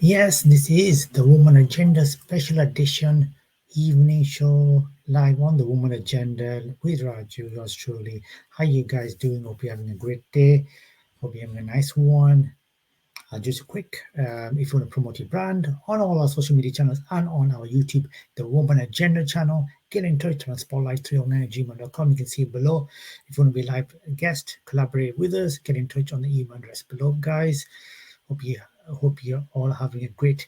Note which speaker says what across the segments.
Speaker 1: Yes, this is the Woman Agenda special edition evening show live on the Woman Agenda with Raju, yours truly. How you guys doing? Hope you're having a great day. Hope you're having a nice one. Just a quick, if you want to promote your brand on all our social media channels and on our YouTube, the Woman Agenda channel, get in touch on spotlight309@gmail.com. You can see it below. If you want to be a live guest, collaborate with us, get in touch on the email address below, guys. Hope you hope you're all having a great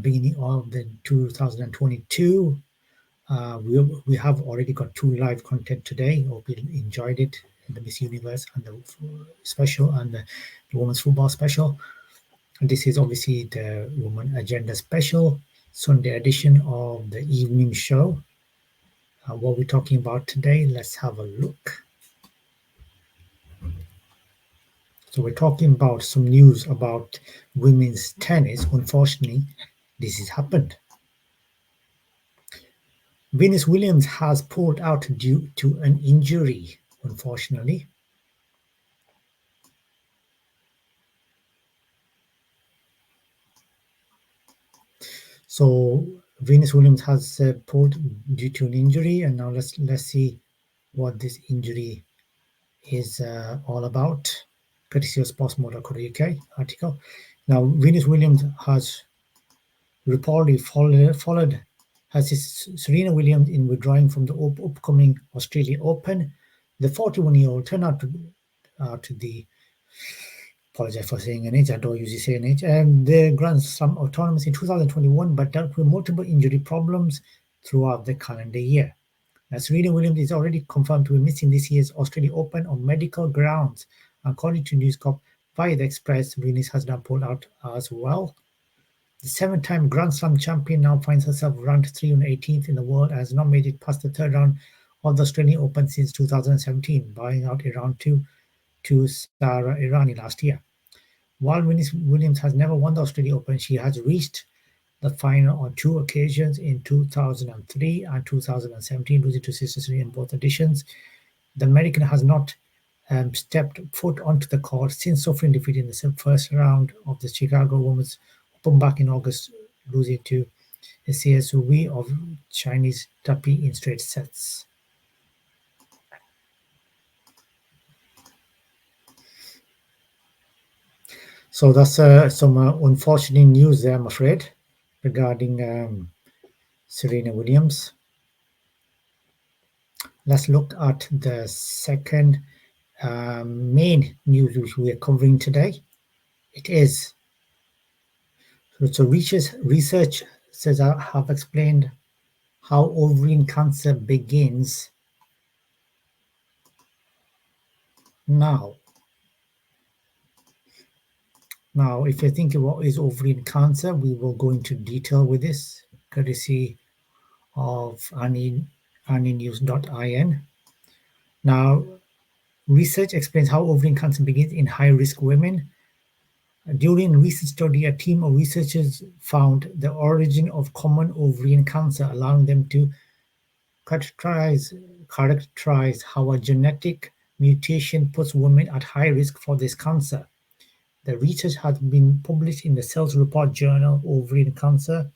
Speaker 1: beginning of the 2022. We have already got two live content today. Hope you enjoyed it. The Miss Universe and the special and the Women's Football special. And this is obviously the Woman Agenda special Sunday edition of the evening show. What we're talking about today, let's have a look. So we're talking about some news about women's tennis. Unfortunately, this has happened. Venus Williams has pulled out due to an injury, unfortunately. So Venus Williams has pulled due to an injury, and now let's see what this injury is all about. Courtesy of sportsmode.co.uk article. Now Venus Williams has reportedly followed has his Serena Williams in withdrawing from the upcoming Australian Open. The 41-year-old turned out to the apologize for saying an age, I don't usually say an age, the Grand Slam autonomous in 2021, but dealt with multiple injury problems throughout the calendar year. Now, Serena Williams is already confirmed to be missing this year's Australian Open on medical grounds. According to News Corp via the Express, Venus has now pulled out as well. The seven-time Grand Slam champion now finds herself ranked 318th in the world and has not made it past the third round of the Australian Open since 2017, bowing out Iran to Sara Irani last year. While Venus Williams has never won the Australian Open, she has reached the final on two occasions in 2003 and 2017, losing to sister Serena in both editions. The American has not stepped foot onto the court since suffering defeat in the first round of the Chicago Women's Open back in August, losing to CSUV of Chinese Taipei in straight sets. So that's some unfortunate news there, I'm afraid, regarding Serena Williams. Let's look at the second main news which we are covering today. It is so research says I have explained how ovarian cancer begins. Now, if you think what is ovarian cancer, we will go into detail with this, courtesy of annienews.in. Now, research explains how ovarian cancer begins in high-risk women. During a recent study, a team of researchers found the origin of common ovarian cancer, allowing them to characterize how a genetic mutation puts women at high risk for this cancer. The research has been published in the Cells Report journal. Ovarian cancer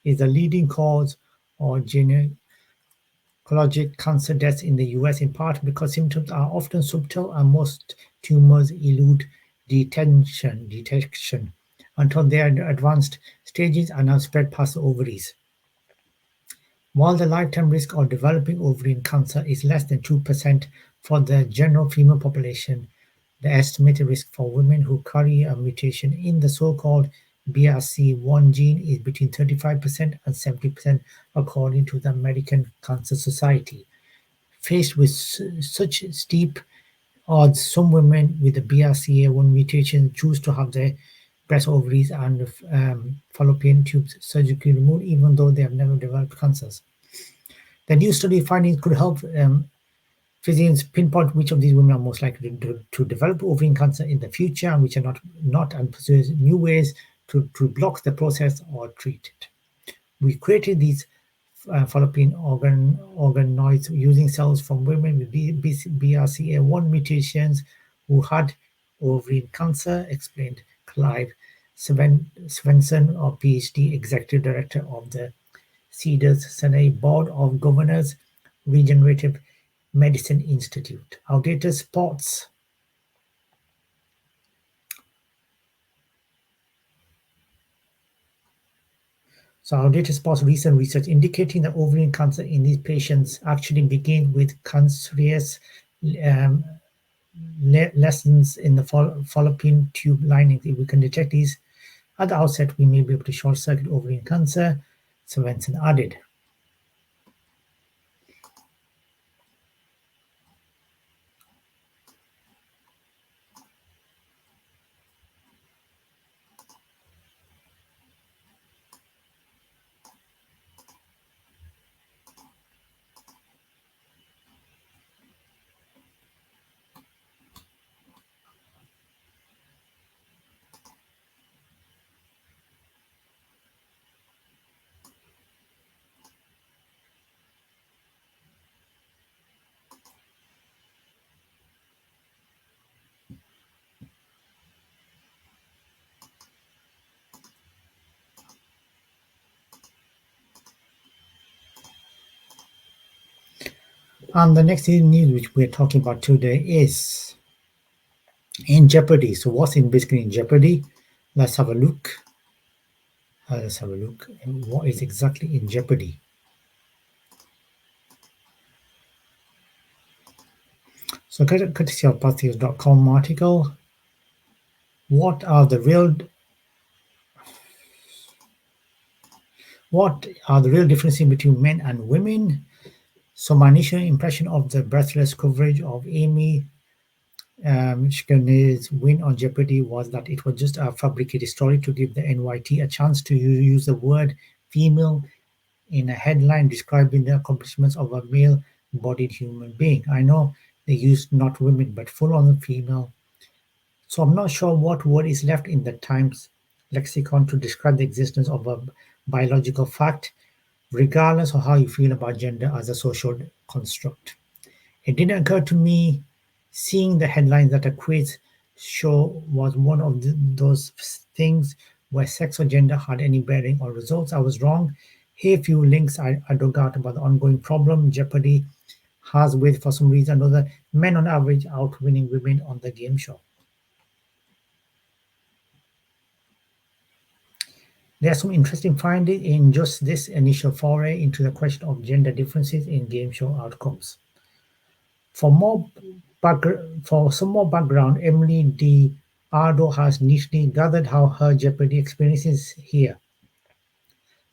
Speaker 1: is the leading cause of gynecologic cancer deaths in the US, in part because symptoms are often subtle and most tumors elude detection until they are in advanced stages and have spread past the ovaries. While the lifetime risk of developing ovarian cancer is less than 2% for the general female population, the estimated risk for women who carry a mutation in the so-called BRCA1 gene is between 35% and 70%, according to the American Cancer Society. Faced with such steep odds, some women with the BRCA1 mutation choose to have their breast, ovaries, and fallopian tubes surgically removed, even though they have never developed cancers. The new study findings could help physicians pinpoint which of these women are most likely to develop ovarian cancer in the future and which are not and pursue new ways to block the process or treat it. We created these fallopian organoids using cells from women with BRCA1 mutations who had ovarian cancer, explained Clive Svensson, or PhD, Executive Director of the Cedars Sinai Board of Governors, Regenerative Medicine Institute. Outdated sports. So outdated sports recent research indicating that ovarian cancer in these patients actually begin with cancerous um, lesions in the fallopian tube lining. If we can detect these at the outset, we may be able to short circuit ovarian cancer, Svensson added. And the next news which we're talking about today is in Jeopardy. So what's in basically in Jeopardy? Let's have a look. Let's have a look. What is exactly in Jeopardy? So courtesy of pathfields.com article. What are the real differences between men and women? So my initial impression of the breathless coverage of Amy Schooner's win on Jeopardy was that it was just a fabricated story to give the NYT a chance to use the word female in a headline describing the accomplishments of a male-bodied human being. I know they used not women but full-on female. So I'm not sure what word is left in the Times lexicon to describe the existence of a biological fact, regardless of how you feel about gender as a social construct. It didn't occur to me, seeing the headlines, that a quiz show was one of those things where sex or gender had any bearing on results. I was wrong. Here are a few links I dug out about the ongoing problem Jeopardy has with, for some reason or other, men on average outwinning women on the game show. There are some interesting findings in just this initial foray into the question of gender differences in game show outcomes. For for some more background, Emily D. Ardo has neatly gathered how her Jeopardy experience is here.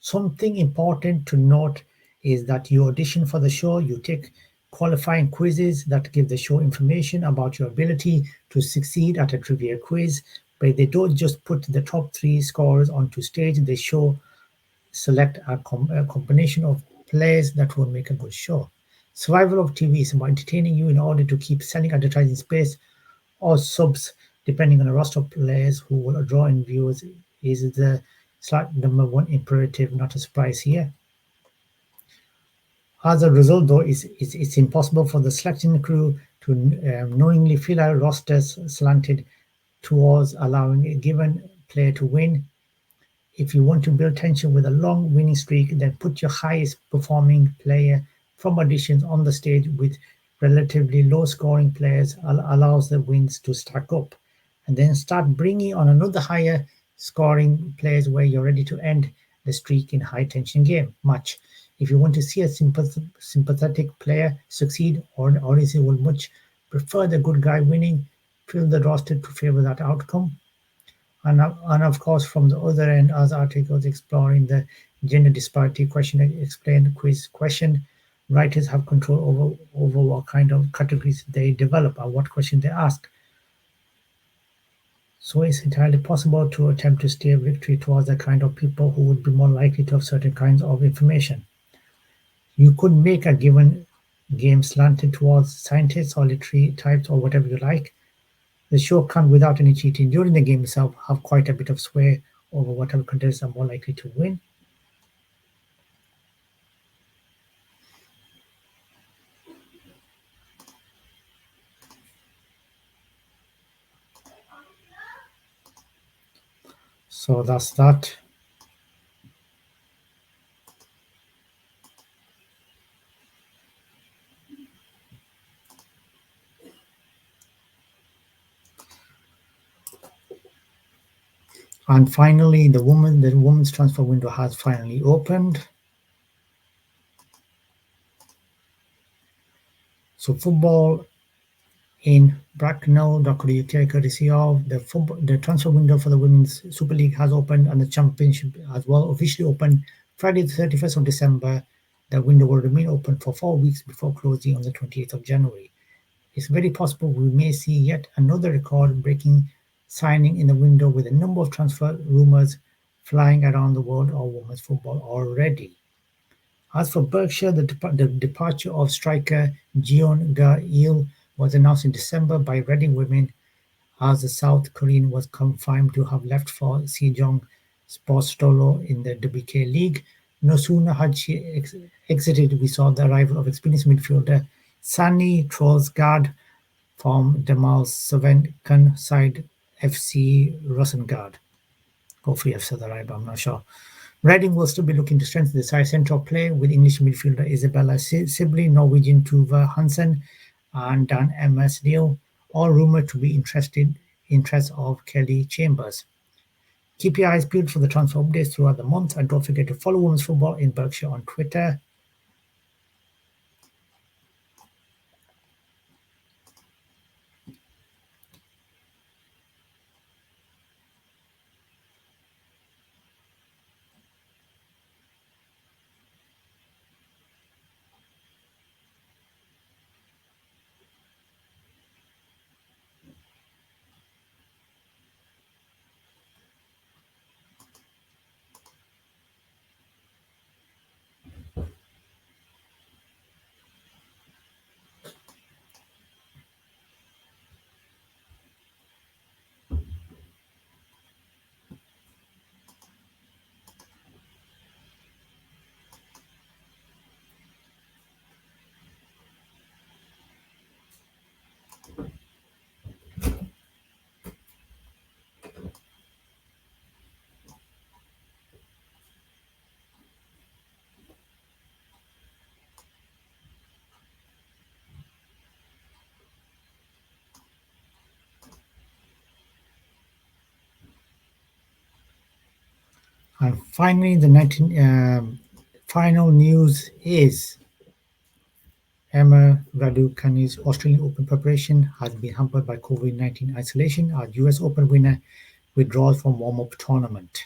Speaker 1: Something important to note is that you audition for the show, you take qualifying quizzes that give the show information about your ability to succeed at a trivia quiz, but they don't just put the top three scorers onto stage, they show select a combination of players that will make a good show. Survival of TV is about entertaining you in order to keep selling advertising space or subs, depending on the roster of players who will draw in viewers, is the slight number one imperative, not a surprise here. As a result, though, it's impossible for the selection crew to knowingly fill out rosters slanted towards allowing a given player to win. If you want to build tension with a long winning streak, then put your highest performing player from auditions on the stage with relatively low scoring players, allows the wins to stack up. And then start bringing on another higher scoring players where you're ready to end the streak in high tension game match. If you want to see a sympathetic player succeed, or an audience will much prefer the good guy winning, fill the roster to favor that outcome. And of course, from the other end, as articles exploring the gender disparity question explained quiz question, writers have control over what kind of categories they develop and what questions they ask. So it's entirely possible to attempt to steer victory towards the kind of people who would be more likely to have certain kinds of information. You could make a given game slanted towards scientists or literary types or whatever you like. The show can, without any cheating during the game itself, have quite a bit of sway over whatever contestants are more likely to win. So that's that. And finally, the women's transfer window has finally opened. So football in Bracknell.co.uk, courtesy of the transfer window for the Women's Super League has opened, and the Championship as well officially opened Friday the 31st of December. The window will remain open for 4 weeks before closing on the 28th of January. It's very possible we may see yet another record-breaking signing in the window, with a number of transfer rumours flying around the world of women's football already. As for Berkshire, the departure of striker Jeon Ga-il was announced in December by Reading Women, as the South Korean was confirmed to have left for Sejong Sportstolo in the WK League. No sooner had she exited, we saw the arrival of experienced midfielder Sani Troelsgaard from Damalsvenkhan side FC Rosengard. Hopefully I've said that right, but I'm not sure. Reading will still be looking to strengthen the side centre of play with English midfielder Isabella Sibley, Norwegian Tuva Hansen, and Dan Emersdale, all rumoured to be interests of Kelly Chambers. Keep your eyes peeled for the transfer updates throughout the month, and don't forget to follow women's football in Berkshire on Twitter. And finally, the final news is Emma Raducanu's Australian Open preparation has been hampered by COVID-19 isolation. Our US Open winner withdraws from warm-up tournament.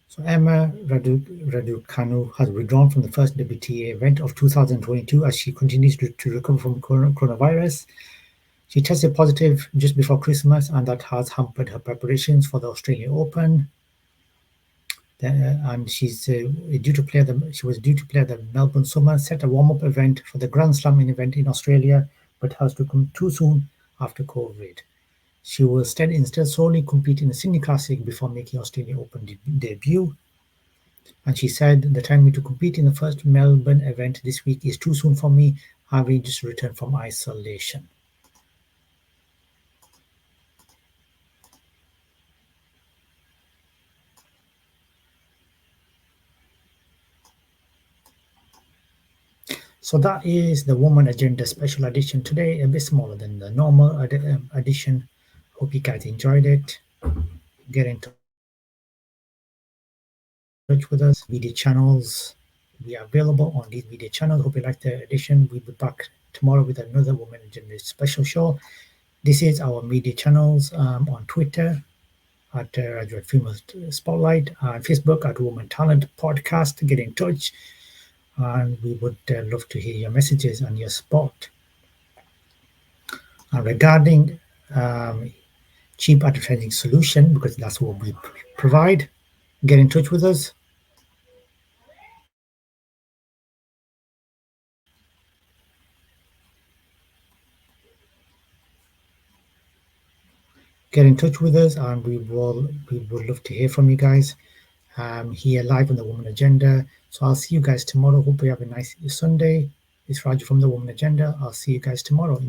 Speaker 1: So Emma Raducanu has withdrawn from the first WTA event of 2022 as she continues to recover from coronavirus. She tested positive just before Christmas, and that has hampered her preparations for the Australian Open. And she was due to play the Melbourne Somerset, a warm-up event for the Grand Slam event in Australia, but has to come too soon after COVID. She will instead solely compete in the Sydney Classic before making Australian Open debut. And she said, "The timing to compete in the first Melbourne event this week is too soon for me, having just returned from isolation." So that is the Woman Agenda special edition today, a bit smaller than the normal edition. Hope you guys enjoyed it. Get in touch with us. Media channels, we are available on these media channels. Hope you liked the edition. We'll be back tomorrow with another Woman Agenda special show. This is our media channels on Twitter at Graduate Female Spotlight, and Facebook at Woman Talent Podcast. Get in touch, and we would love to hear your messages and your support. Regarding cheap advertising solution, because that's what we provide, get in touch with us. Get in touch with us, and we would love to hear from you guys here live on the Woman Agenda. So I'll see you guys tomorrow. Hope you have a nice Sunday. It's Raju from the Woman Agenda. I'll see you guys tomorrow.